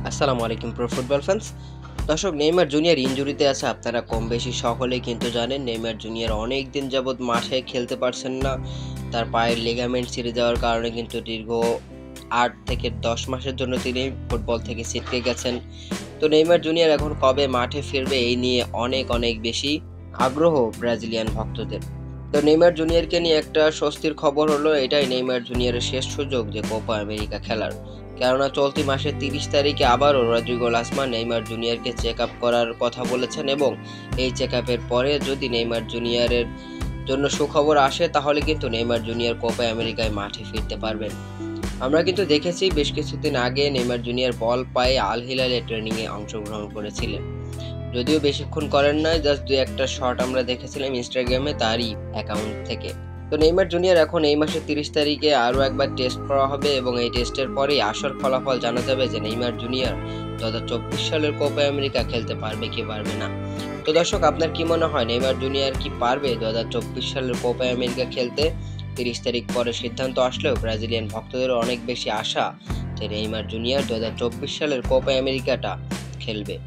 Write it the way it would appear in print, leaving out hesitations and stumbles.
আসসালামু আলাইকুম pro football fans. দর্শক, নেইমার জুনিয়র ইনজুরিতে আছে, আপনারা কম বেশি সকলেই কিন্তু জানেন। নেইমার জুনিয়র অনেক দিন যাবৎ মাঠে খেলতে পারছেন না। তার পায়ের লিগামেন্ট ছিঁড়ে যাওয়ার কারণে কিন্তু দীর্ঘ 8 থেকে 10 মাসের জন্য তিনি ফুটবল থেকে ছিটকে গেছেন। তো নেইমার জুনিয়র এখন কবে মাঠে ফিরবে এই নিয়ে অনেক অনেক বেশি আগ্রহ ব্রাজিলিয়ান ভক্তদের। তো নেইমার জুনিয়রকে নিয়ে একটা স্বস্তির খবর হলো, এটাই নেইমার জুনিয়রের শেষ সুযোগ যে কোপা আমেরিকা খেলার। কেননা চলতি মাসের 30 তারিখে আবারও রদ্রিগো লাসমা নেইমার জুনিয়রকে চেক আপ করার কথা বলেছেন, এবং এই চেক আপের পরে যদি নেইমার জুনিয়রের জন্য সুখবর আসে তাহলে কিন্তু নেইমার জুনিয়র কোপা আমেরিকায় মাঠে ফিরতে পারবেন। আমরা কিন্তু দেখেছি বেশ কিছুদিন আগে নেইমার জুনিয়র বল পায়ে আল হিলালে ট্রেনিংয়ে অংশগ্রহণ করেছিলেন। যদিও বেশিক্ষণ করেন নাই, জাস্ট 2-1টা শট আমরা দেখেছিলাম ইনস্টাগ্রামে তারই অ্যাকাউন্ট থেকে। তো নেইমার জুনিয়র এখন এই মাসের 30 তারিখে আরও একবার টেস্ট করা হবে, এবং এই টেস্টের পরেই আসল ফলাফল জানা যাবে যে নেইমার জুনিয়র 2024 সালের কোপা আমেরিকা খেলতে পারবে কি পারবে না। তো দর্শক, আপনার কি মনে হয় নেইমার জুনিয়র কি পারবে 2024 সালের কোপা আমেরিকা খেলতে? 30 তারিখ পরে সিদ্ধান্ত আসলেও ব্রাজিলিয়ান ভক্তদের অনেক বেশি আশা যে নেইমার জুনিয়র 2024 সালের কোপা আমেরিকাটা খেলবে।